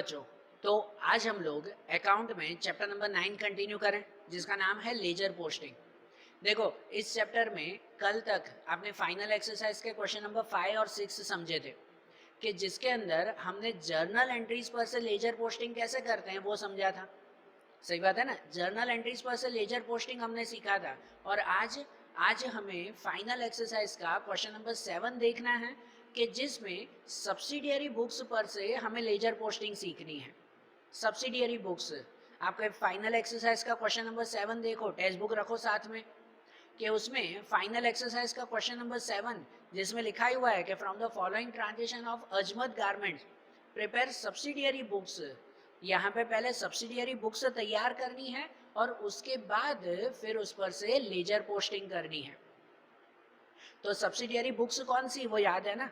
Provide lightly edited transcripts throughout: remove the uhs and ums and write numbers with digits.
बच्चों, तो आज हम लोग अकाउंट में चैप्टर नंबर 9 कंटिन्यू करें, जिसका नाम है लेजर पोस्टिंग। देखो, इस चैप्टर में कल तक आपने फाइनल एक्सरसाइज के क्वेश्चन नंबर 5 और 6 समझे थे, कि जिसके अंदर हमने जर्नल एंट्रीज पर से लेजर पोस्टिंग कैसे करते हैं वो समझा था। सही बात है ना, जर्नल एंट्रीज पर से लेजर पोस्टिंग हमने सीखा था। और आज हमें फाइनल एक्सरसाइज का क्वेश्चन नंबर 7 देखना है, कि जिसमें सब्सिडियरी बुक्स पर से हमें लेजर पोस्टिंग सीखनी है। सब्सिडियरी बुक्स, आपके फाइनल एक्सरसाइज का क्वेश्चन नंबर 7 देखो, टेक्स्ट बुक रखो साथ में, कि उसमें फाइनल एक्सरसाइज का क्वेश्चन नंबर 7 जिसमें लिखा हुआ है कि from the following transition of Azmat garments prepare subsidiary books. यहाँ पे पहले सब्सिडियरी बुक्स तैयार करनी है और उसके बाद फिर उस पर से लेजर पोस्टिंग करनी है। तो सब्सिडियरी बुक्स कौन सी, वो याद है ना।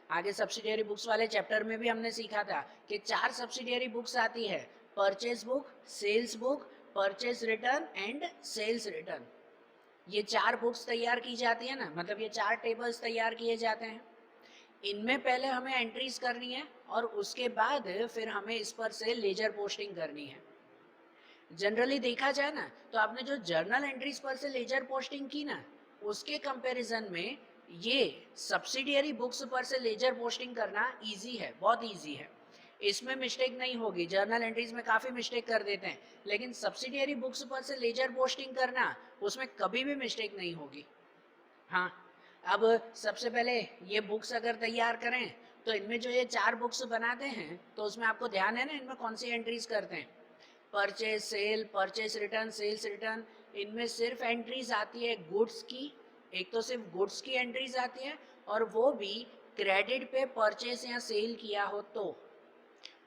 आगे सब्सिडियरी बुक्स वाले चैप्टर में भी हमने सीखा था कि 4 सब्सिडियरी बुक्स आती है, purchase book, sales book, purchase return and sales return. ये 4 बुक्स तैयार की जाती है ना, मतलब ये 4 टेबल्स तैयार किए जाते हैं। इनमें पहले हमें एंट्रीज करनी है और उसके बाद फिर हमें इस पर से लेजर पोस्टिंग करनी है। जनरली देखा जाए ना, तो आपने जो जर्नल एंट्रीज पर से लेजर पोस्टिंग की ना, उसके कंपैरिजन में ये सब्सिडियरी बुक्स पर से लेजर पोस्टिंग करना इजी है, बहुत इजी है। इसमें मिस्टेक नहीं होगी। जर्नल एंट्रीज में काफ़ी मिस्टेक कर देते हैं, लेकिन सब्सिडियरी बुक्स पर से लेजर पोस्टिंग करना, उसमें कभी भी मिस्टेक नहीं होगी। हाँ, अब सबसे पहले ये बुक्स अगर तैयार करें, तो इनमें जो ये 4 बुक्स बनाते हैं, तो उसमें आपको ध्यान है ना, इनमें कौन सी एंट्रीज करते हैं, purchase sale, purchase return, sales return. इनमें सिर्फ एंट्रीज आती है गुड्स की, एक तो सिर्फ गुड्स की एंट्रीज आती है, और वो भी क्रेडिट पे परचेज या सेल किया हो, तो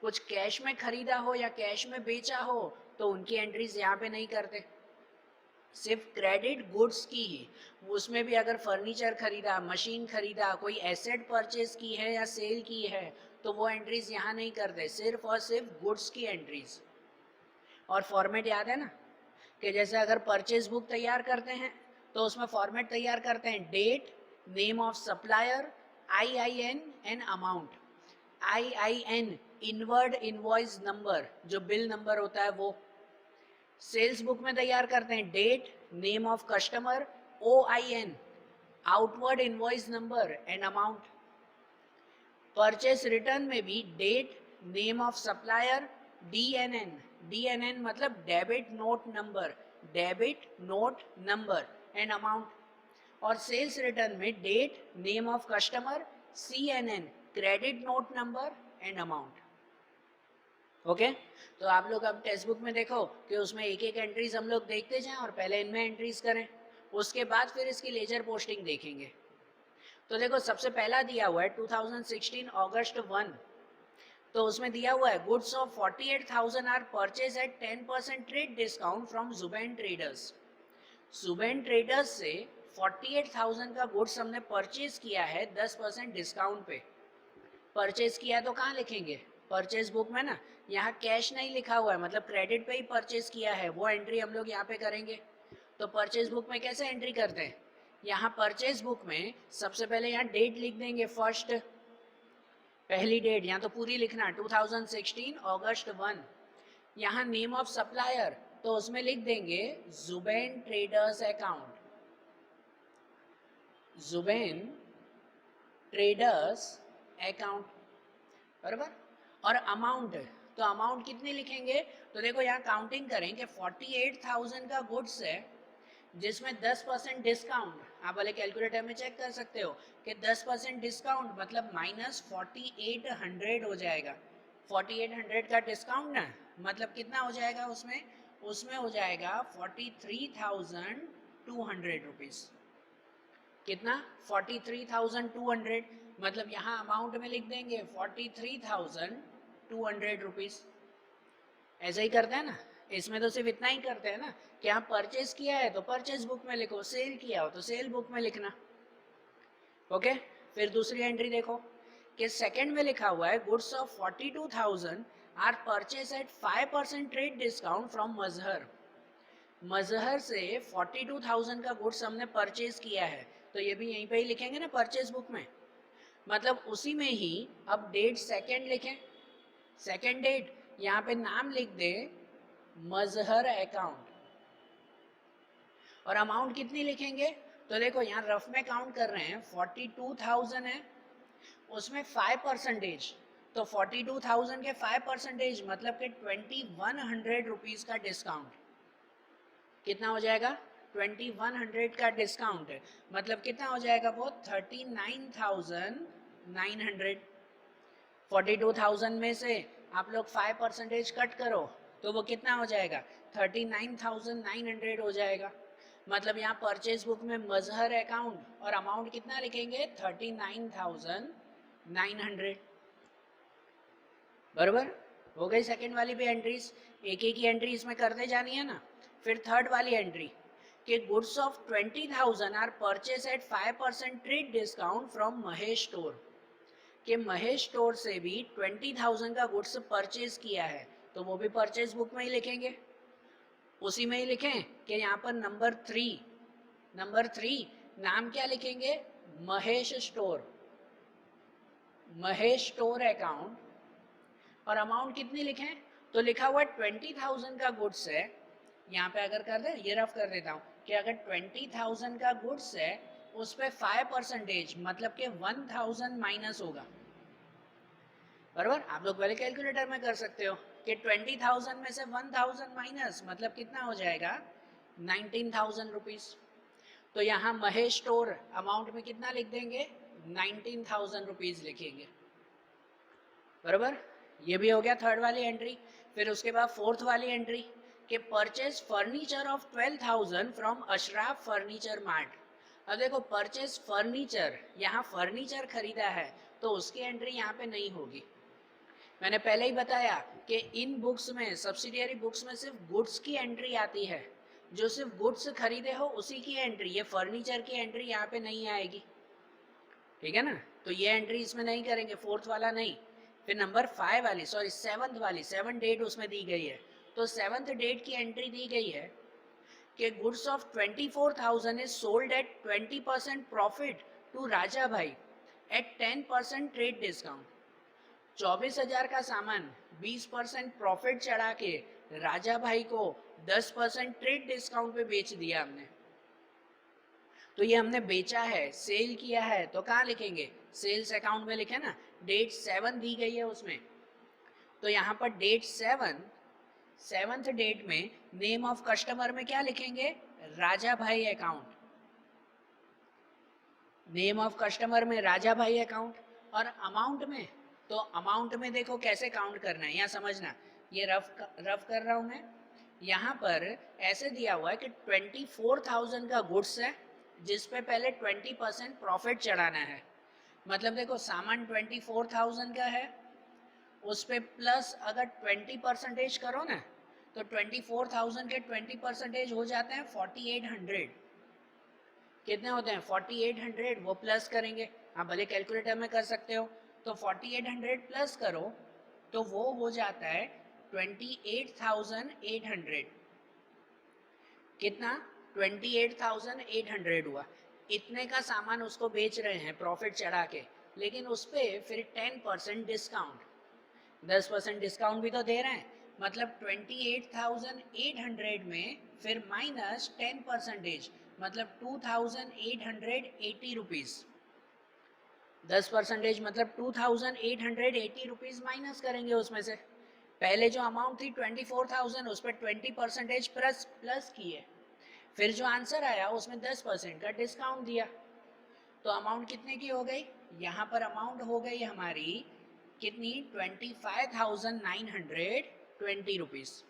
कुछ कैश में खरीदा हो या कैश में बेचा हो तो उनकी एंट्रीज यहाँ पे नहीं करते, सिर्फ क्रेडिट गुड्स की ही। उसमें भी अगर फर्नीचर खरीदा, मशीन खरीदा, कोई एसेट परचेज की है या सेल की है, तो वो एंट्रीज यहाँ नहीं करते, सिर्फ और सिर्फ गुड्स की एंट्रीज। और फॉर्मेट याद है ना, कि जैसे अगर परचेज बुक तैयार करते हैं तो उसमें फॉर्मेट तैयार करते हैं, date, name of supplier, IIN and amount. IIN inward invoice number, जो बिल नंबर होता है वो। सेल्स बुक में तैयार करते हैं date, name of customer, OIN outward invoice number and amount. Purchase return में भी date, name of supplier, DNN मतलब debit note number, debit note number and amount. और सेल्स रिटर्न में date, name of customer, CNN credit note number and amount. Okay, तो आप लोग अब text book में देखो कि उसमें एक एक एंट्रीज हम लोग देखते जाएं और पहले इनमें एंट्रीज करें, उसके बाद फिर इसकी लेजर पोस्टिंग देखेंगे। तो देखो, सबसे पहला दिया हुआ है 2016 अगस्त 1, तो उसमें दिया हुआ है goods of 48,000 are purchase at 10% trade discount from Zubain traders. Zubain traders से 48,000 का गुड्स हमने परचेज किया है 10% डिस्काउंट पे। परचेज किया तो कहाँ लिखेंगे, परचेज बुक में ना। यहाँ कैश नहीं लिखा हुआ है, मतलब क्रेडिट पे ही परचेज किया है, वो एंट्री हम लोग यहाँ पे करेंगे। तो परचेज बुक में कैसे एंट्री करते हैं, यहाँ परचेज बुक में सबसे पहले यहाँ डेट लिख देंगे, फर्स्ट, पहली डेट, यहाँ तो पूरी लिखना 2016 अगस्त 1। यहाँ नेम ऑफ सप्लायर, तो उसमें लिख देंगे Zubeen traders account, Zubeen traders account, बराबर। और अमाउंट, तो अमाउंट कितनी लिखेंगे, तो देखो यहाँ काउंटिंग करें कि 48,000 का गुड्स है, जिसमें 10% डिस्काउंट, आप वाले कैलकुलेटर में चेक कर सकते हो कि 10% डिस्काउंट मतलब माइनस 4800 हो जाएगा। 4800 का डिस्काउंट ना, मतलब कितना हो जाएगा उसमें, उसमें हो जाएगा 43,200 रुपीज़। कितना, 43,200, मतलब यहाँ अमाउंट में लिख देंगे 43,200 रुपीज़। ऐसा ही करते हैं ना, इसमें तो सिर्फ इतना ही करते हैं ना कि यहाँ परचेज किया है तो परचेज बुक में लिखो, सेल किया हो तो सेल बुक में लिखना। ओके, फिर दूसरी एंट्री देखो कि सेकंड में लिखा हुआ है goods of 42,000 are purchase at 5% trade discount from Mazhar. Mazhar से 42,000 का गुड्स हमने परचेज किया है, तो ये भी यहीं पे ही लिखेंगे ना परचेज बुक में, मतलब उसी में ही अब डेट सेकंड लिखें, सेकेंड डेट यहाँ पे नाम लिख दे मजहर अकाउंट, और अमाउंट कितनी लिखेंगे? तो देखो यहाँ रफ में काउंट कर रहे हैं, 42,000 है, उसमें 5%, तो 42,000 के 5% मतलब कि 2100 रुपीज का डिस्काउंट। कितना हो जाएगा? 2100 का डिस्काउंट है, मतलब कितना हो जाएगा वो? 39,900। 42,000 में से आप लोग 5% कट करो तो वो कितना हो जाएगा? 39,900 हो जाएगा। मतलब यहाँ परचेज बुक में मजहर अकाउंट और अमाउंट कितना लिखेंगे? 39,900। बराबर हो गई सेकंड वाली भी एंट्रीज, एक एक ही एंट्री इसमें करते जानी है ना। फिर थर्ड वाली एंट्री कि goods of 20,000 are purchase at 5% trade discount from Mahesh store, कि महेश स्टोर से भी 20,000 का गुड्स परचेज किया है, तो वो भी परचेज बुक में ही लिखेंगे, उसी में ही लिखें कि यहाँ पर नंबर 3 नाम क्या लिखेंगे? Mahesh store, Mahesh store account, और अमाउंट कितनी लिखें? तो लिखा हुआ 20,000 का गुड्स है, यहाँ पे अगर कर दे, ये रफ कर देता हूँ कि अगर 20,000 का गुड्स है उस पर 5% मतलब कि 1,000 माइनस होगा। बराबर, आप लोग पहले कैलकुलेटर में कर सकते हो कि 20,000 में से 1,000 माइनस मतलब कितना हो जाएगा? 19,000 रुपीज। तो यहाँ महेश स्टोर अमाउंट में कितना लिख देंगे? 19,000 रुपीज लिखेंगे। बराबर, ये भी हो गया थर्ड वाली एंट्री। फिर उसके बाद फोर्थ वाली एंट्री कि purchase furniture of 12,000 from ashraf furniture mart. अब देखो परचेज फर्नीचर, यहाँ फर्नीचर खरीदा है तो उसकी एंट्री यहाँ पे नहीं होगी। मैंने पहले ही बताया कि इन बुक्स में, सब्सिडियरी बुक्स में सिर्फ गुड्स की एंट्री आती है, जो सिर्फ गुड्स खरीदे हो उसी की एंट्री, ये फर्नीचर की एंट्री यहाँ पे नहीं आएगी। ठीक है ना, तो ये एंट्री इसमें नहीं करेंगे, फोर्थ वाला नहीं। फिर नंबर 5 वाली, सॉरी 7th वाली, 7 डेट उसमें दी गई है, तो 7th डेट की एंट्री दी गई है कि goods of 24,000 is sold at 20% profit to Raja भाई एट 10% ट्रेड डिस्काउंट। 24,000 का सामान 20% प्रॉफिट चढ़ा के राजा भाई को 10% ट्रेड डिस्काउंट पे बेच दिया हमने। तो ये हमने बेचा है, सेल किया है, तो कहाँ लिखेंगे? सेल्स अकाउंट में लिखे ना, डेट 7 दी गई है उसमें, तो यहाँ पर डेट 7th डेट में नेम ऑफ कस्टमर में क्या लिखेंगे? राजा भाई अकाउंट, नेम ऑफ कस्टमर में राजा भाई अकाउंट। और अमाउंट में, तो अमाउंट में देखो कैसे काउंट करना है, यहाँ समझना, ये रफ कर रहा हूँ मैं। यहाँ पर ऐसे दिया हुआ है कि 24,000 का गुड्स है जिस पे पहले 20% प्रॉफिट चढ़ाना है। मतलब देखो सामान 24,000 का है, उस पे प्लस अगर 20% करो ना, तो 24,000 के 20% हो जाते हैं 4,800। कितने होते हैं? 4,800, वो प्लस करेंगे, आप भले कैलकुलेटर में कर सकते हो, तो 4,800 प्लस करो तो वो हो जाता है 28,800। कितना? 28,800 हुआ। इतने का सामान उसको बेच रहे हैं प्रॉफिट चढ़ा के, लेकिन उस पर फिर 10% डिस्काउंट, 10% डिस्काउंट भी तो दे रहे हैं, मतलब 28,800 में फिर माइनस 10%, मतलब 2,880 रुपीज। 10% मतलब 2,880 रुपीज माइनस करेंगे उसमें से। पहले जो अमाउंट थी 24,000 उस पर 20% प्लस किए, फिर जो आंसर आया उसमें 10% का डिस्काउंट दिया, तो अमाउंट कितने की हो गई? यहाँ पर अमाउंट हो गई हमारी कितनी? 25,920 रुपीज।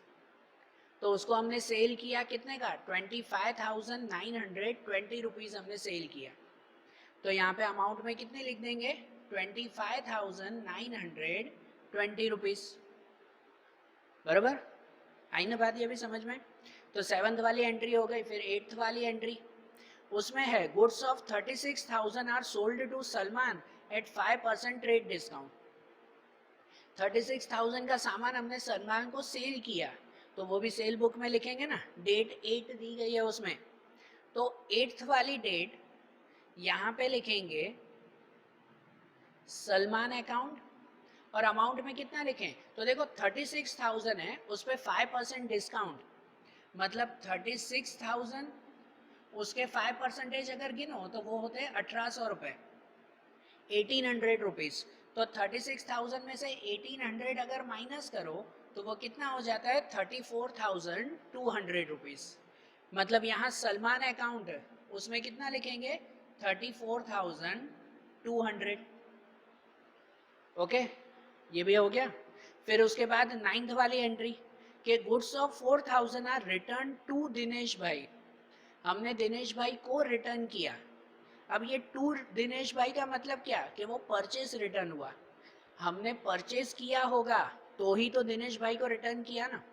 तो उसको हमने सेल किया कितने का? 25,920 रुपीज हमने सेल किया। तो यहाँ पे अमाउंट में कितने लिख देंगे? 25,920 रुपीज। बराबर, आई ना बात ये भी समझ में? तो 7th वाली एंट्री हो गई। फिर 8th वाली एंट्री, उसमें है goods of 36,000 are sold to Salman at 5% trade discount. 36,000 का सामान हमने सलमान को सेल किया, तो वो भी सेल बुक में लिखेंगे ना, डेट 8 दी गई है उसमें, तो 8th वाली डेट यहाँ पे लिखेंगे सलमान अकाउंट, और अमाउंट में कितना लिखें, तो देखो 36,000 है, उस पर 5% डिस्काउंट, मतलब 36,000 उसके 5% अगर गिनो तो वो होते हैं 1,800 रुपये, 1,800 रुपीज़। तो 36,000 में से 1,800 अगर माइनस करो तो वो कितना हो जाता है 34,200 रुपीज़। मतलब यहाँ सलमान अकाउंट उसमें कितना लिखेंगे 34,200। ओके, ये भी हो गया। फिर उसके बाद 9th वाली एंट्री के goods of 4,000 are return to Dinesh भाई। हमने दिनेश भाई को रिटर्न किया। अब ये टू दिनेश भाई का मतलब क्या कि वो परचेज रिटर्न हुआ, हमने परचेज किया होगा तो ही तो दिनेश भाई को रिटर्न किया ना,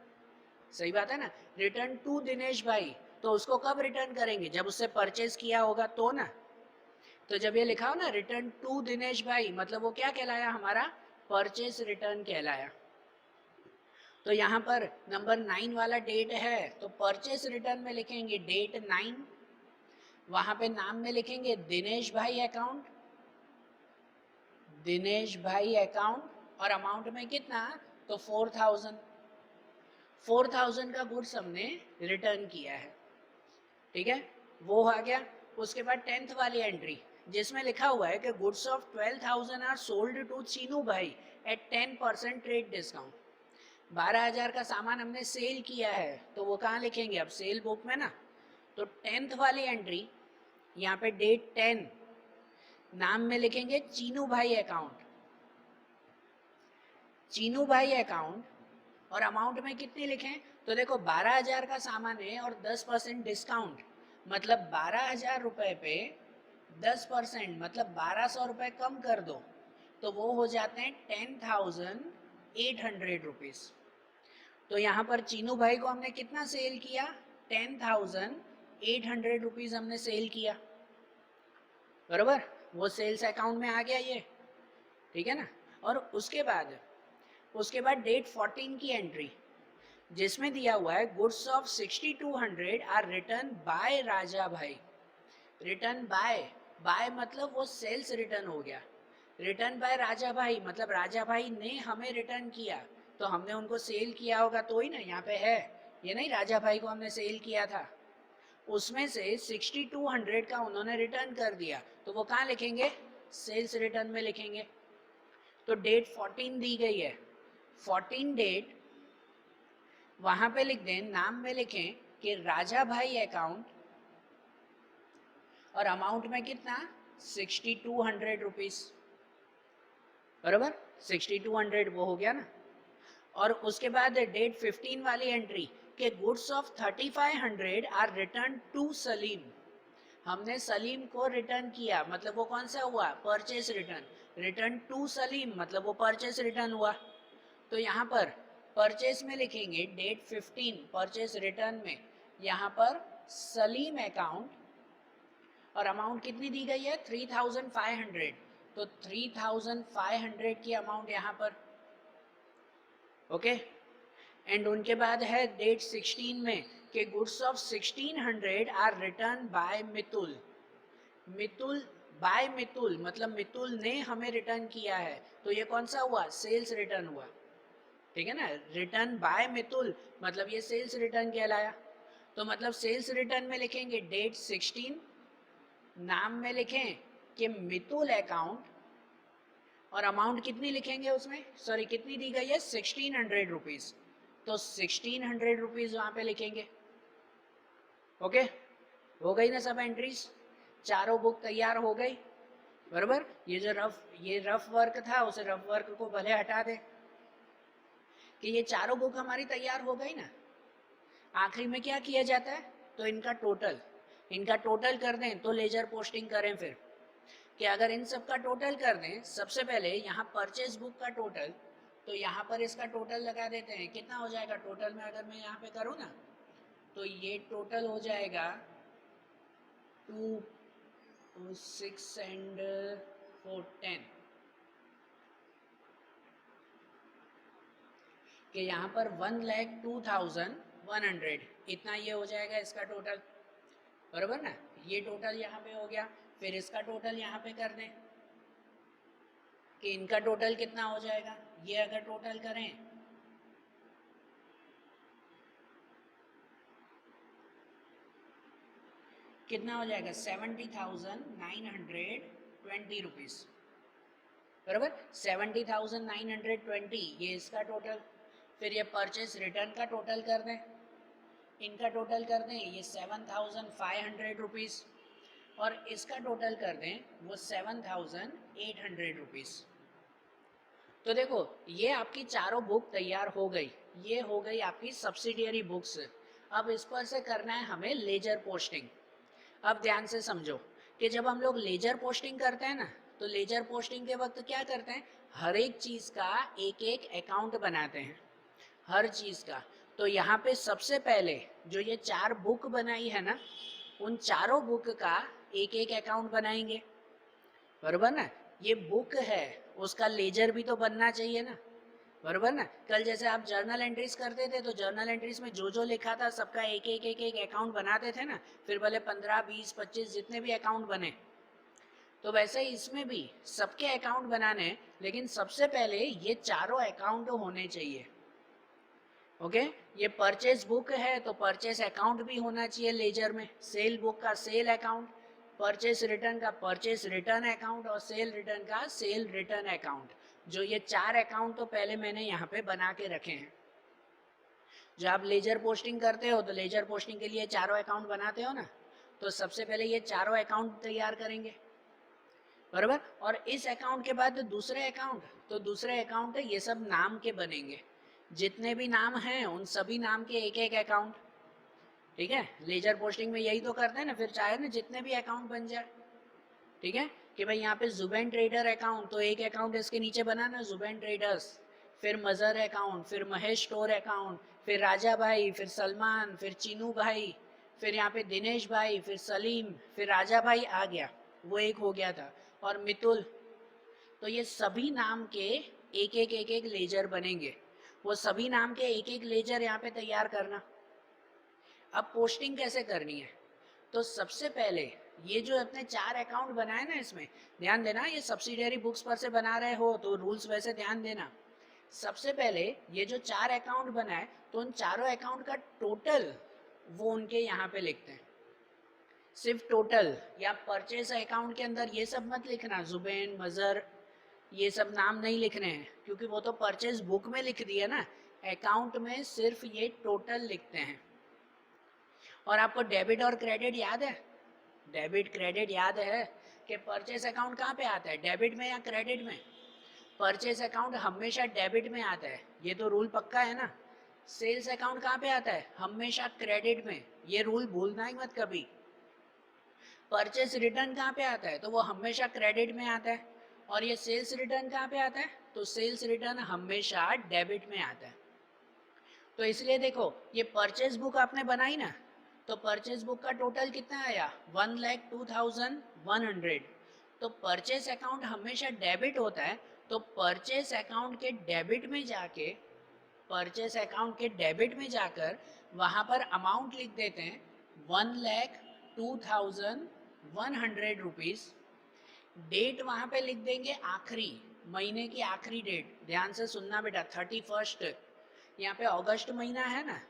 सही बात है ना। रिटर्न टू दिनेश भाई, तो उसको कब रिटर्न करेंगे, जब उससे परचेज किया होगा तो ना। तो जब ये लिखा हो ना रिटर्न टू दिनेश भाई, मतलब वो क्या कहलाया, हमारा परचेज रिटर्न कहलाया। तो यहाँ पर नंबर 9 वाला डेट है, तो परचेज रिटर्न में लिखेंगे डेट 9, वहां पे नाम में लिखेंगे दिनेश भाई अकाउंट, दिनेश भाई अकाउंट, और अमाउंट में कितना, तो 4,000, 4,000 का गुड्स हमने रिटर्न किया है, ठीक है, वो आ गया। उसके बाद 10th वाली एंट्री जिसमें लिखा हुआ है कि goods of 12,000 are sold to Chinu भाई एट 10% ट्रेड डिस्काउंट। 12,000 का सामान हमने सेल किया है, तो वो कहाँ लिखेंगे अब, सेल बुक में ना। तो 10th वाली एंट्री यहाँ पे डेट 10, नाम में लिखेंगे चीनू भाई अकाउंट, चीनू भाई अकाउंट, और अमाउंट में कितनी लिखें, तो देखो 12,000 का सामान है और 10% डिस्काउंट, मतलब 12,000 रुपए पे 10% मतलब 1,200 रुपए कम कर दो तो वो हो जाते हैं 10,800 रुपीज। तो यहाँ पर चीनू भाई को हमने कितना सेल किया, 10,800 रुपीज हमने सेल किया, बराबर, वो सेल्स अकाउंट में आ गया ये, ठीक है ना। और उसके बाद डेट 14 की एंट्री जिसमें दिया हुआ है goods of 6,200 are return by Raja भाई। रिटर्न बाय मतलब वो सेल्स रिटर्न हो गया, रिटर्न बाय राजा भाई मतलब राजा भाई ने हमें रिटर्न किया, तो हमने उनको सेल किया होगा तो ही ना, यहाँ पे है ये नहीं, राजा भाई को हमने सेल किया था, उसमें से 6,200 का उन्होंने रिटर्न कर दिया, तो वो कहाँ लिखेंगे, सेल्स रिटर्न में लिखेंगे। तो डेट 14 दी गई है, 14 डेट वहां पे लिख दें, नाम में लिखें कि राजा भाई अकाउंट, और अमाउंट में कितना 6,200 रुपीज, बराबर 6,200 वो हो गया ना। और उसके बाद डेट 15 वाली एंट्री के goods of 3,500 are return to Salim. हमने सलीम को रिटर्न किया, मतलब वो कौन सा हुआ, purchase return, return to Salim मतलब वो परचेस रिटर्न हुआ। तो यहाँ पर परचेस में लिखेंगे डेट 15 परचेस रिटर्न में, यहाँ पर सलीम अकाउंट, और अमाउंट कितनी दी गई है 3,500, तो 3,500 की अमाउंट यहाँ पर, ओके। एंड उनके बाद है डेट 16 में कि goods of 1,600 are return by Mitul, Mitul by Mitul मतलब मितुल ने हमें रिटर्न किया है, तो ये कौन सा हुआ, सेल्स रिटर्न हुआ, ठीक है ना। रिटर्न बाय मितुल मतलब ये सेल्स रिटर्न कहलाया। तो मतलब सेल्स रिटर्न में लिखेंगे डेट 16, नाम में लिखें कि मितुल अकाउंट, और अमाउंट कितनी लिखेंगे उसमें, सॉरी कितनी दी गई है 1,600 रुपीज, तो 1,600 रुपीज वहां पे लिखेंगे, ओके। हो गई ना सब एंट्रीज, चारों बुक तैयार हो गई, बराबर। ये जो रफ वर्क था उसे रफ वर्क को भले हटा दे, कि ये चारों बुक हमारी तैयार हो गई ना। आखिरी में क्या किया जाता है, तो इनका टोटल कर दें तो लेजर पोस्टिंग करें। फिर कि अगर इन सब का टोटल कर दें, सबसे पहले यहाँ परचेज बुक का टोटल, तो यहाँ पर इसका टोटल लगा देते हैं, कितना हो जाएगा टोटल में, अगर मैं यहाँ पे करूँ ना तो ये टोटल हो जाएगा 2, 6 एंड 4, 10, कि यहाँ पर 1,02,100 इतना ये हो जाएगा इसका टोटल, बराबर ना। ये टोटल यहाँ पे हो गया, फिर इसका टोटल यहाँ पे कर दें कि इनका टोटल कितना हो जाएगा, ये अगर टोटल करें कितना हो जाएगा 70,920 रुपीज, बराबर 70,920 ये इसका टोटल। फिर ये परचेस रिटर्न का टोटल कर दें, इनका टोटल कर दें ये 7,500 रुपीज, और इसका टोटल कर दें वो 7,800 रुपीज। तो देखो ये आपकी चारों बुक तैयार हो गई, ये हो गई आपकी सब्सिडियरी बुक्स। अब इस पर से करना है हमें लेजर पोस्टिंग। अब ध्यान से समझो कि जब हम लोग लेजर पोस्टिंग करते हैं ना, तो लेजर पोस्टिंग के वक्त क्या करते हैं, हर एक चीज का एक एक अकाउंट बनाते हैं, हर चीज का। तो यहाँ पे सबसे पहले जो ये 4 बुक बनाई है ना, उन चारों बुक का एक एक अकाउंट बनाएंगे, बराबर ना। ये बुक है उसका लेजर भी तो बनना चाहिए ना, बराबर ना। कल जैसे आप जर्नल एंट्रीज करते थे, तो जर्नल एंट्रीज में जो लिखा था सबका एक एक अकाउंट बनाते थे ना, फिर भले 15, 20, 25 जितने भी अकाउंट बने। तो वैसे ही इसमें भी सबके अकाउंट बनाने, लेकिन सबसे पहले ये चारों अकाउंट होने चाहिए। ओके, ये परचेज बुक है तो परचेज अकाउंट भी होना चाहिए लेजर में, सेल बुक का सेल अकाउंट, परचेज रिटर्न का परचेज रिटर्न अकाउंट, और सेल रिटर्न का सेल रिटर्न अकाउंट। जो ये 4 अकाउंट तो पहले मैंने यहाँ पे बना के रखे हैं। जब आप लेजर पोस्टिंग करते हो तो लेजर पोस्टिंग के लिए चारों अकाउंट बनाते हो ना, तो सबसे पहले ये चारों अकाउंट तैयार करेंगे, बराबर। और इस अकाउंट के बाद दूसरे अकाउंट, तो दूसरे अकाउंट ये सब नाम के बनेंगे, जितने भी नाम हैं उन सभी नाम के एक एक अकाउंट। ठीक है, लेजर पोस्टिंग में यही तो करते हैं ना, फिर चाहे ना जितने भी अकाउंट बन जाए। ठीक है, कि भाई यहाँ पे जुबैन ट्रेडर अकाउंट, तो एक अकाउंट इसके नीचे बनाना जुबैन ट्रेडर्स, फिर मजर अकाउंट, फिर महेश स्टोर अकाउंट, फिर राजा भाई, फिर सलमान, फिर चीनू भाई, फिर यहाँ पे दिनेश भाई, फिर सलीम, फिर राजा भाई आ गया, वो एक हो गया था, और मितुल। तो ये सभी नाम के एक एक लेजर बनेंगे, वो सभी नाम के एक एक लेजर यहाँ पे तैयार करना। अब पोस्टिंग कैसे करनी है, तो सबसे पहले ये जो अपने 4 अकाउंट बनाए ना, इसमें ध्यान देना, ये सब्सिडियरी बुक्स पर से बना रहे हो तो रूल्स वैसे ध्यान देना। सबसे पहले ये जो 4 अकाउंट बनाए, तो उन चारों अकाउंट का टोटल वो उनके यहाँ पे लिखते हैं, सिर्फ टोटल। या परचेस अकाउंट के अंदर ये सब मत लिखना, जुबैन, मजर, ये सब नाम नहीं लिखने हैं, क्योंकि वो तो परचेस बुक में लिख दिया ना, अकाउंट में सिर्फ ये टोटल लिखते हैं। और आपको डेबिट और क्रेडिट याद है, डेबिट क्रेडिट याद है कि परचेस अकाउंट कहाँ पे आता है, डेबिट में या क्रेडिट में। परचेस अकाउंट हमेशा डेबिट में आता है, ये तो रूल पक्का है ना। सेल्स अकाउंट कहाँ पे आता है, हमेशा क्रेडिट में, ये रूल भूलना ही मत कभी। परचेस रिटर्न कहाँ पे आता है, तो वो हमेशा क्रेडिट में आता है। और ये सेल्स रिटर्न कहाँ पे आता है, तो सेल्स रिटर्न हमेशा डेबिट में आता है। तो इसलिए देखो ये परचेस बुक आपने बनाई ना, तो परचेस बुक का टोटल कितना आया, 1,02,100। तो परचेस अकाउंट हमेशा डेबिट होता है, तो परचेस अकाउंट के डेबिट में जाके, परचेस अकाउंट के डेबिट में जाकर वहां पर अमाउंट लिख देते हैं 1,02,100 रुपीज। डेट वहां पे लिख देंगे आखिरी महीने की आखिरी डेट, ध्यान से सुनना बेटा, 31st। यहाँ पे अगस्त महीना है ना,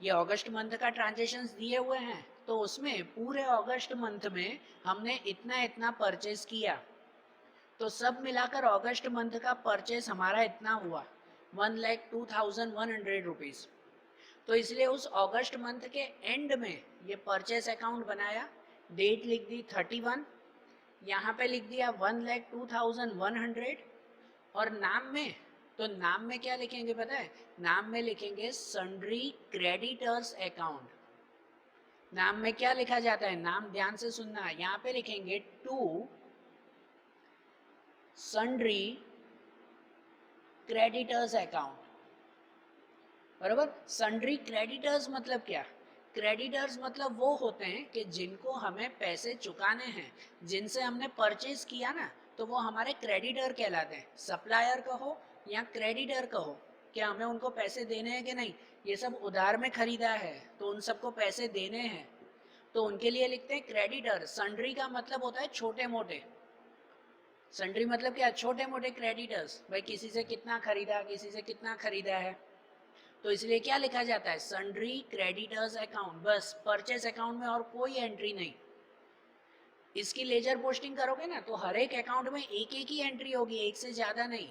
ये अगस्त मंथ का ट्रांजेक्शन्स दिए हुए हैं, तो उसमें पूरे अगस्त मंथ में हमने इतना इतना परचेस किया, तो सब मिलाकर अगस्त मंथ का परचेस हमारा इतना हुआ 1,02,100 रुपीज। तो इसलिए उस अगस्त मंथ के एंड में ये परचेस अकाउंट बनाया, डेट लिख दी 31, यहाँ पे लिख दिया 1,02,100, और नाम में, तो नाम में क्या लिखेंगे पता है, नाम में लिखेंगे सन्ड्री क्रेडिटर्स अकाउंट। नाम में क्या लिखा जाता है, नाम ध्यान से सुनना, यहाँ पे लिखेंगे टू सन्ड्री क्रेडिटर्स अकाउंट, बराबर। सन्ड्री क्रेडिटर्स मतलब क्या, क्रेडिटर्स मतलब वो होते हैं कि जिनको हमें पैसे चुकाने हैं, जिनसे हमने परचेज किया ना, तो वो हमारे क्रेडिटर कहलाते हैं। सप्लायर कहो या क्रेडिटर कहो, क्या हमें उनको पैसे देने हैं कि नहीं, ये सब उधार में खरीदा है तो उन सबको पैसे देने हैं, तो उनके लिए लिखते हैं क्रेडिटर। सन्ड्री का मतलब होता है छोटे मोटे, सन्ड्री मतलब क्या, छोटे मोटे क्रेडिटर्स, भाई किसी से कितना खरीदा, किसी से कितना खरीदा है, तो इसलिए क्या लिखा जाता है, सन्ड्री क्रेडिटर्स अकाउंट, बस परचेस अकाउंट में और कोई एंट्री नहीं। इसकी लेजर पोस्टिंग करोगे ना तो हर एक अकाउंट में एक एक ही एंट्री होगी, एक से ज़्यादा नहीं।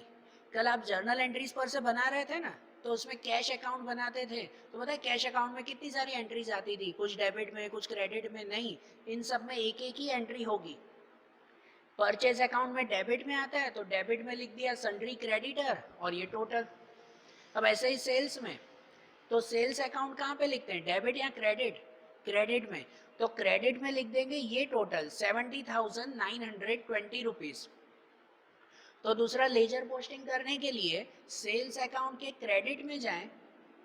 कल आप जर्नल एंट्रीज पर से बना रहे थे ना, तो उसमें कैश अकाउंट बनाते थे, तो पता है कैश अकाउंट में कितनी सारी एंट्रीज आती थी, कुछ डेबिट में कुछ क्रेडिट में, नहीं, इन सब में एक एक ही एंट्री होगी। परचेज अकाउंट में डेबिट में आता है तो डेबिट में लिख दिया सन्ड्री क्रेडिटर और ये टोटल। अब ऐसे ही सेल्स में, तो सेल्स अकाउंट कहाँ पे लिखते हैं, डेबिट या क्रेडिट, क्रेडिट में, तो क्रेडिट में लिख देंगे ये टोटल 70,920 रुपीज। तो दूसरा लेजर पोस्टिंग करने के लिए सेल्स अकाउंट के क्रेडिट में जाएं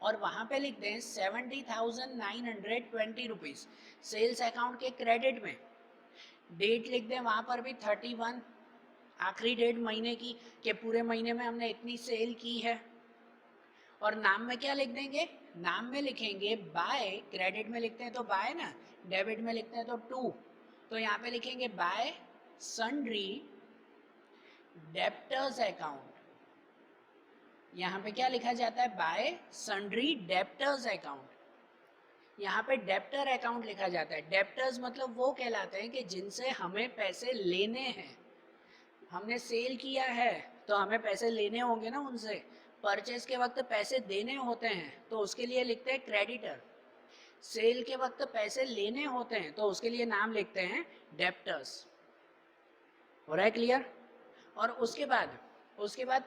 और वहां पे लिख दें 70,920 रुपीज सेल्स अकाउंट के क्रेडिट में। डेट लिख दें वहां पर भी 31, आखिरी डेट महीने की, कि पूरे महीने में हमने इतनी सेल की है। और नाम में क्या लिख देंगे, नाम में लिखेंगे बाय, क्रेडिट में लिखते हैं तो बाय ना, डेबिट में लिखते हैं तो टू, तो यहाँ पे लिखेंगे बाय सन्ड्री डेप्टर्स अकाउंट। यहाँ पे क्या लिखा जाता है, बाय सन्ड्री डेप्टर्स अकाउंट। यहाँ पे डेप्टर अकाउंट लिखा जाता है। डेप्टर्स मतलब वो कहलाते हैं कि जिनसे हमें पैसे लेने हैं, हमने सेल किया है तो हमें पैसे लेने होंगे ना उनसे, परचेज के वक्त पैसे देने होते हैं तो उसके लिए लिखते हैं क्रेडिटर, सेल के वक्त पैसे लेने होते हैं तो उसके लिए नाम लिखते हैं डेप्टर्स। हो रहा है क्लियर? और उसके बाद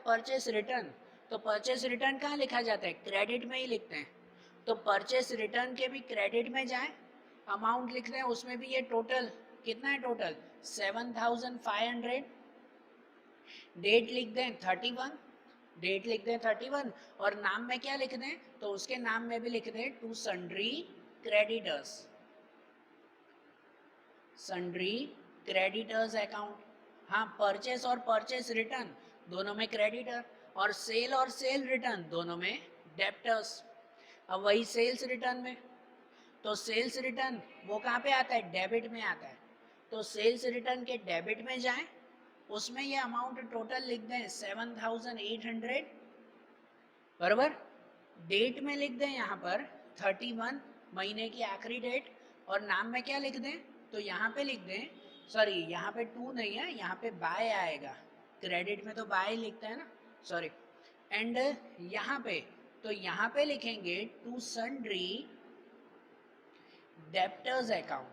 परचेस रिटर्न, तो परचेस रिटर्न कहाँ लिखा जाता है, क्रेडिट में ही लिखते हैं, तो परचेस रिटर्न के भी क्रेडिट में जाएं, अमाउंट लिख दें, उसमें भी ये टोटल कितना है, टोटल 7,500, डेट लिख दें 31, डेट लिख दें 31 और नाम में क्या लिख दें, तो उसके नाम में भी लिख दें to sundry creditors, sundry creditors account. हाँ, परचेस और परचेस रिटर्न दोनों में क्रेडिटर, और सेल रिटर्न दोनों में डेप्टर्स। अब वही सेल्स रिटर्न में, तो सेल्स रिटर्न वो कहाँ पे आता है, डेबिट में आता है, तो सेल्स रिटर्न के डेबिट में जाएं, उसमें ये अमाउंट टोटल लिख दें 7,800, बराबर। डेट में लिख दें यहाँ पर 31, महीने की आखिरी डेट, और नाम में क्या लिख दें, तो यहाँ पे लिख दें, सॉरी यहाँ पे टू नहीं है, यहाँ पे बाय आएगा, क्रेडिट में तो बाय लिखते हैं ना, सॉरी, एंड यहाँ पे, तो यहाँ पे लिखेंगे टू सन्ड्री डेप्टर्स अकाउंट।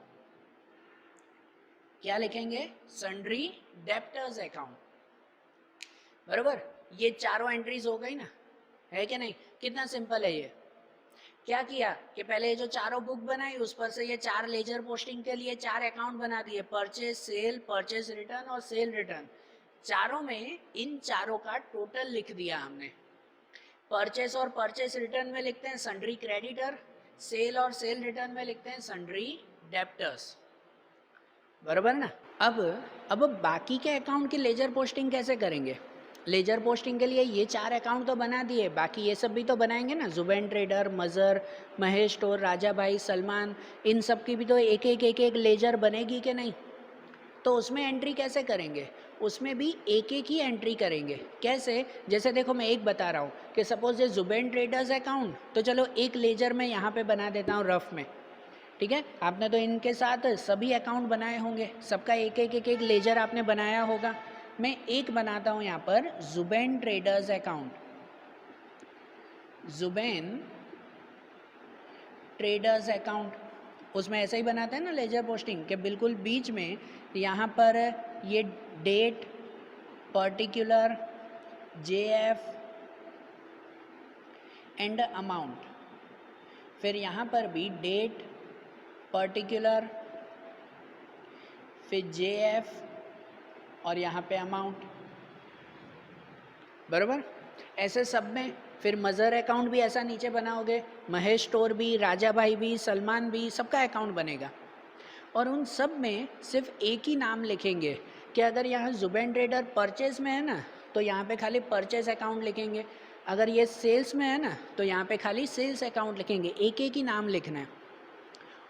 क्या लिखेंगे, सन्ड्री डेप्टर्स अकाउंट, बराबर। ये चारों एंट्रीज हो गई ना, है कि नहीं, कितना सिंपल है ये। क्या किया कि पहले ये जो चारों बुक बनाई उस पर से ये चार लेजर पोस्टिंग के लिए चार अकाउंट बना दिए, परचेज सेल, परचेज रिटर्न और सेल रिटर्न, चारों में इन चारों का टोटल लिख दिया हमने। परचेस और परचेस रिटर्न में लिखते हैं सन्ड्री क्रेडिटर, सेल और सेल रिटर्न में लिखते हैं सन्ड्री डेप्टर्स, बराबर ना। अब बाकी के अकाउंट की लेजर पोस्टिंग कैसे करेंगे, लेजर पोस्टिंग के लिए ये चार अकाउंट तो बना दिए, बाकी ये सब भी तो बनाएंगे ना, जुबैन ट्रेडर, मज़र, महेश स्टोर, राजा भाई, सलमान, इन सब की भी तो एक एक लेजर बनेगी कि नहीं, तो उसमें एंट्री कैसे करेंगे, उसमें भी एक एक ही एंट्री करेंगे। कैसे, जैसे देखो मैं एक बता रहा हूँ कि सपोज ये जुबैन ट्रेडर्स अकाउंट, तो चलो एक लेजर में यहाँ पे बना देता हूँ रफ में, ठीक है। आपने तो इनके साथ सभी अकाउंट बनाए होंगे, सबका एक एक लेजर आपने बनाया होगा। मैं एक बनाता हूँ यहाँ पर Zubeen traders account, Zubeen traders account, उसमें ऐसा ही बनाते हैं ना लेजर पोस्टिंग के बिल्कुल बीच में यहाँ पर ये date, particular, JF and amount, फिर यहाँ पर भी डेट, पर्टिकुलर, फिर JF और यहाँ पे अमाउंट, बराबर। ऐसे सब में फिर मज़र अकाउंट भी ऐसा नीचे बनाओगे, महेश स्टोर भी, राजा भाई भी, सलमान भी, सबका अकाउंट बनेगा। और उन सब में सिर्फ एक ही नाम लिखेंगे कि अगर यहाँ जुबैन ट्रेडर परचेज में है ना, तो यहाँ पे खाली परचेज अकाउंट लिखेंगे, अगर ये सेल्स में है ना, तो यहाँ पे खाली सेल्स अकाउंट लिखेंगे, एक एक ही नाम लिखना है।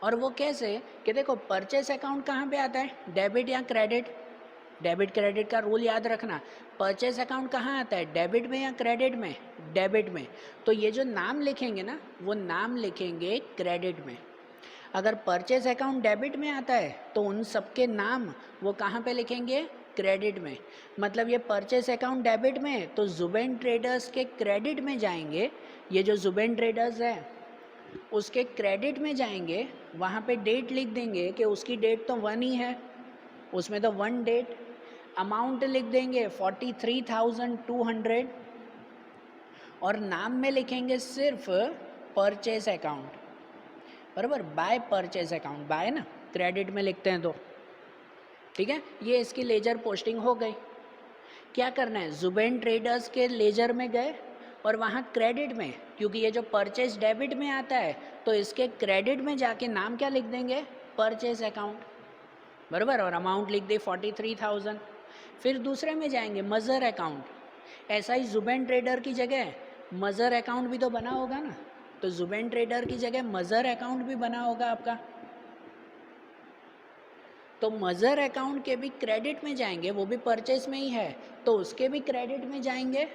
और वो कैसे कि देखो परचेज अकाउंट कहाँ पे आता है, डेबिट या क्रेडिट, डेबिट क्रेडिट का रूल याद रखना। परचेस अकाउंट कहाँ आता है, डेबिट में या क्रेडिट में, डेबिट में। तो ये जो नाम लिखेंगे ना, वो नाम लिखेंगे क्रेडिट में। अगर परचेस अकाउंट डेबिट में आता है तो उन सबके नाम वो कहाँ पे लिखेंगे, क्रेडिट में। मतलब ये परचेस अकाउंट डेबिट में तो जुबेन ट्रेडर्स के क्रेडिट में जाएंगे। ये जो जुबेन ट्रेडर्स है उसके क्रेडिट में जाएंगे, वहाँ पे डेट लिख देंगे कि उसकी डेट तो 1 ही है, उसमें तो 1 डेट। अमाउंट लिख देंगे 43,200 और नाम में लिखेंगे सिर्फ परचेस अकाउंट, बराबर, बाय परचेस अकाउंट, बाय ना, क्रेडिट में लिखते हैं तो ठीक है। ये इसकी लेजर पोस्टिंग हो गई। क्या करना है, जुबेन ट्रेडर्स के लेजर में गए और वहाँ क्रेडिट में, क्योंकि ये जो परचेज डेबिट में आता है तो इसके क्रेडिट में जाके नाम क्या लिख देंगे, परचेज अकाउंट, बराबर, और अमाउंट लिख दी 43,000। फिर दूसरे में जाएंगे मज़र अकाउंट। ऐसा ही जुबेन ट्रेडर की जगह मज़र अकाउंट भी तो बना होगा ना, तो जुबेन ट्रेडर की जगह मज़र अकाउंट भी बना होगा आपका। तो मज़र अकाउंट के भी क्रेडिट में जाएंगे, वो भी परचेस में ही है तो उसके भी क्रेडिट में जाएंगे,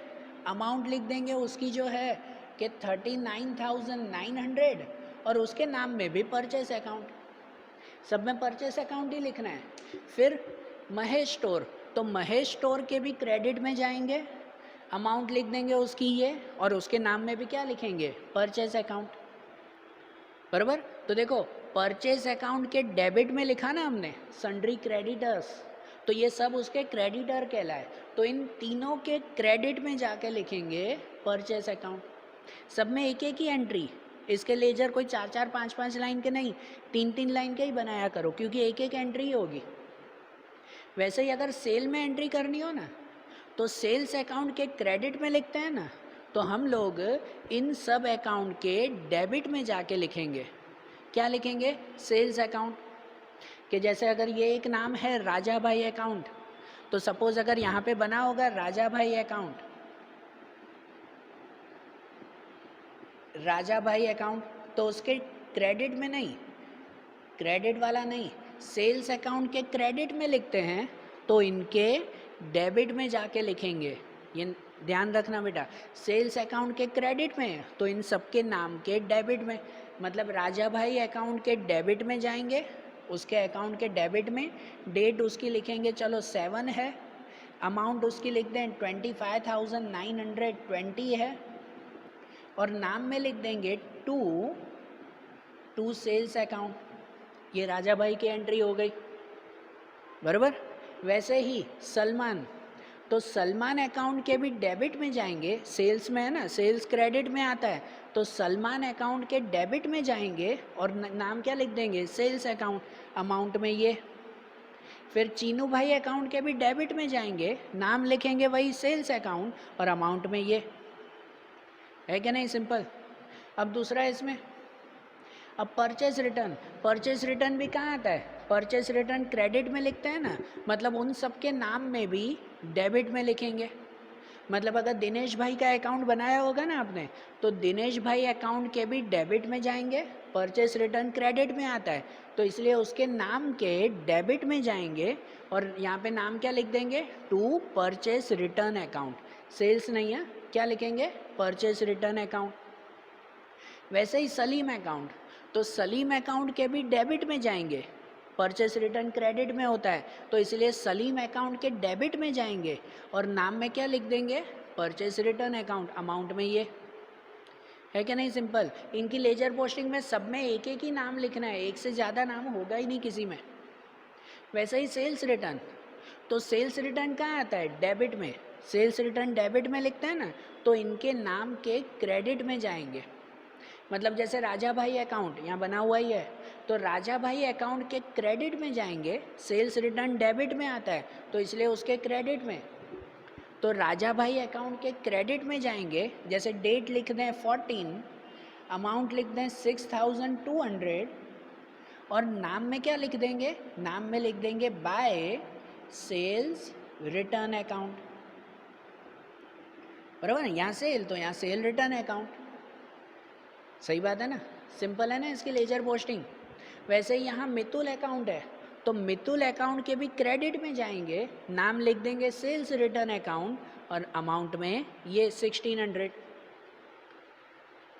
अमाउंट लिख देंगे उसकी जो है कि 39,900 और उसके नाम में भी परचेस अकाउंट, सब में परचेस अकाउंट ही लिखना है। फिर महेश स्टोर, तो महेश स्टोर के भी क्रेडिट में जाएंगे, अमाउंट लिख देंगे उसकी ये और उसके नाम में भी क्या लिखेंगे, परचेस अकाउंट, बराबर। तो देखो परचेस अकाउंट के डेबिट में लिखा ना हमने सन्ड्री क्रेडिटर्स, तो ये सब उसके क्रेडिटर कहलाए। तो इन तीनों के क्रेडिट में जाके लिखेंगे परचेस अकाउंट। सब में एक एक ही एंट्री, इसके लेजर कोई 4-4 5-5 लाइन के नहीं, 3-3 लाइन के ही बनाया करो क्योंकि एक एक एंट्री होगी। वैसे ही अगर सेल में एंट्री करनी हो ना तो सेल्स अकाउंट के क्रेडिट में लिखते हैं ना, तो हम लोग इन सब अकाउंट के डेबिट में जाके लिखेंगे, क्या लिखेंगे, सेल्स अकाउंट। कि जैसे अगर ये एक नाम है राजा भाई अकाउंट, तो सपोज अगर यहाँ पे बना होगा राजा भाई अकाउंट, राजा भाई अकाउंट, तो उसके क्रेडिट में नहीं, क्रेडिट वाला नहीं, सेल्स अकाउंट के क्रेडिट में लिखते हैं तो इनके डेबिट में जाके लिखेंगे। ये ध्यान रखना बेटा, सेल्स अकाउंट के क्रेडिट में तो इन सबके नाम के डेबिट में, मतलब राजा भाई अकाउंट के डेबिट में जाएंगे, उसके अकाउंट के डेबिट में, डेट उसकी लिखेंगे चलो 7 है, अमाउंट उसकी लिख दें 25,920 है और नाम में लिख देंगे टू सेल्स अकाउंट। ये राजा भाई की एंट्री हो गई, बराबर। वैसे ही सलमान, तो सलमान अकाउंट के भी डेबिट में जाएंगे, सेल्स में है ना, सेल्स क्रेडिट में आता है तो सलमान अकाउंट के डेबिट में जाएंगे और नाम क्या लिख देंगे, सेल्स अकाउंट, अमाउंट में ये। फिर चीनू भाई अकाउंट के भी डेबिट में जाएंगे, नाम लिखेंगे वही सेल्स अकाउंट और अमाउंट में ये, है क्या नहीं, सिंपल। अब दूसरा इसमें, अब परचेस रिटर्न, परचेस रिटर्न भी कहाँ आता है, परचेस रिटर्न क्रेडिट में लिखते हैं ना, मतलब उन सब के नाम में भी डेबिट में लिखेंगे। मतलब अगर दिनेश भाई का अकाउंट बनाया होगा ना आपने, तो दिनेश भाई अकाउंट के भी डेबिट में जाएंगे, परचेस रिटर्न क्रेडिट में आता है तो इसलिए उसके नाम के डेबिट में जाएंगे और यहाँ पे नाम क्या लिख देंगे, to purchase return account, sales नहीं है, क्या लिखेंगे, परचेस रिटर्न अकाउंट। वैसे ही सलीम अकाउंट, तो सलीम अकाउंट के भी डेबिट में जाएंगे, परचेस रिटर्न क्रेडिट में होता है तो इसलिए सलीम अकाउंट के डेबिट में जाएंगे और नाम में क्या लिख देंगे, परचेस रिटर्न अकाउंट, अमाउंट में ये, है क्या नहीं, सिंपल। इनकी लेजर पोस्टिंग में सब में एक एक ही नाम लिखना है, एक से ज़्यादा नाम होगा ही नहीं किसी में। वैसे ही सेल्स रिटर्न, तो सेल्स रिटर्न कहाँ आता है, डेबिट में, सेल्स रिटर्न डेबिट में लिखते हैं ना तो इनके नाम के क्रेडिट में जाएंगे। मतलब जैसे राजा भाई अकाउंट यहाँ बना हुआ ही है तो राजा भाई अकाउंट के क्रेडिट में जाएंगे, सेल्स रिटर्न डेबिट में आता है तो इसलिए उसके क्रेडिट में, तो राजा भाई अकाउंट के क्रेडिट में जाएंगे, जैसे डेट लिख दें 14, अमाउंट लिख दें 6,200 और नाम में क्या लिख देंगे, नाम में लिख देंगे बाय सेल्स रिटर्न अकाउंट, बराबर ना, यहाँ सेल तो यहाँ सेल रिटर्न अकाउंट, सही बात है ना, सिंपल है ना इसकी लेजर पोस्टिंग। वैसे ही यहाँ मितुल अकाउंट है तो मितुल अकाउंट के भी क्रेडिट में जाएंगे, नाम लिख देंगे सेल्स रिटर्न अकाउंट और अमाउंट में ये 1600।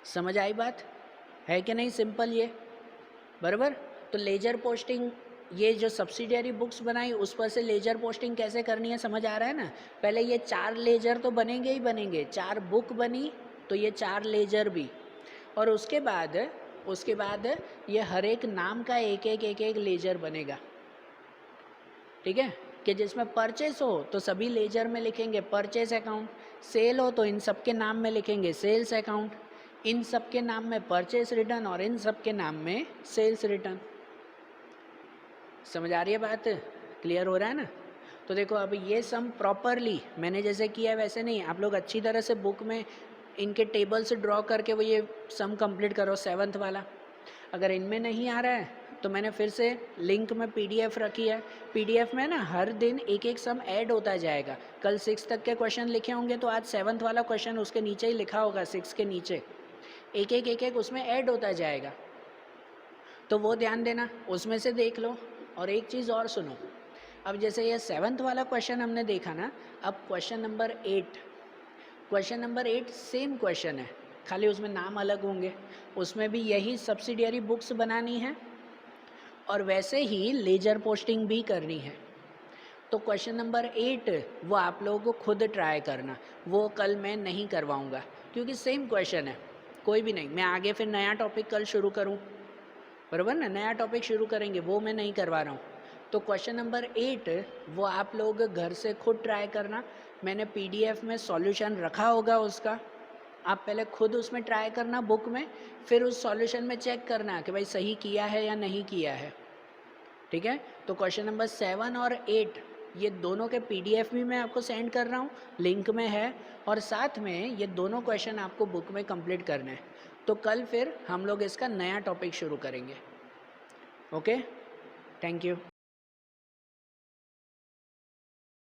समझ आई बात है कि नहीं? सिंपल ये, बराबर। तो लेजर पोस्टिंग, ये जो सब्सिडियरी बुक्स बनाई उस पर से लेजर पोस्टिंग कैसे करनी है समझ आ रहा है ना? पहले ये 4 लेजर तो बनेंगे ही बनेंगे, 4 बुक बनी तो ये 4 लेजर भी, और उसके बाद ये हर एक नाम का एक एक लेजर बनेगा, ठीक है? कि जिसमें परचेस हो तो सभी लेजर में लिखेंगे परचेस अकाउंट, सेल हो तो इन सब के नाम में लिखेंगे सेल्स अकाउंट, इन सब के नाम में परचेस रिटर्न और इन सब के नाम में सेल्स रिटर्न। समझ आ रही है बात? क्लियर हो रहा है ना? तो देखो अब ये सम प्रॉपरली मैंने जैसे किया है वैसे नहीं, आप लोग अच्छी तरह से बुक में इनके टेबल्स ड्रॉ करके वो ये सम कंप्लीट करो 7th वाला। अगर इनमें नहीं आ रहा है तो मैंने फिर से लिंक में पीडीएफ रखी है, पीडीएफ में ना हर दिन एक एक सम ऐड होता जाएगा। कल 6 तक के क्वेश्चन लिखे होंगे तो आज 7th वाला क्वेश्चन उसके नीचे ही लिखा होगा, 6 के नीचे एक एक उसमें ऐड होता जाएगा, तो वो ध्यान देना, उसमें से देख लो। और एक चीज़ और सुनो, अब जैसे ये 7th वाला क्वेश्चन हमने देखा ना, अब क्वेश्चन नंबर 8 सेम क्वेश्चन है, खाली उसमें नाम अलग होंगे। उसमें भी यही सब्सिडियरी बुक्स बनानी है और वैसे ही लेजर पोस्टिंग भी करनी है। तो क्वेश्चन नंबर 8 वो आप लोगों को खुद ट्राई करना, वो कल मैं नहीं करवाऊँगा क्योंकि सेम क्वेश्चन है। कोई भी नहीं, मैं आगे फिर नया टॉपिक कल शुरू करूँ, बराबर ना? नया टॉपिक शुरू करेंगे, वो मैं नहीं करवा रहा हूँ। तो क्वेश्चन नंबर 8 वो आप लोग घर से खुद ट्राई करना। मैंने पीडीएफ में सॉल्यूशन रखा होगा उसका, आप पहले खुद उसमें ट्राई करना बुक में, फिर उस सॉल्यूशन में चेक करना कि भाई सही किया है या नहीं किया है, ठीक है? तो क्वेश्चन नंबर 7 और 8 ये दोनों के पीडीएफ भी मैं आपको सेंड कर रहा हूँ, लिंक में है, और साथ में ये दोनों क्वेश्चन आपको बुक में कंप्लीट करने हैं। तो कल फिर हम लोग इसका नया टॉपिक शुरू करेंगे। Okay, thank you.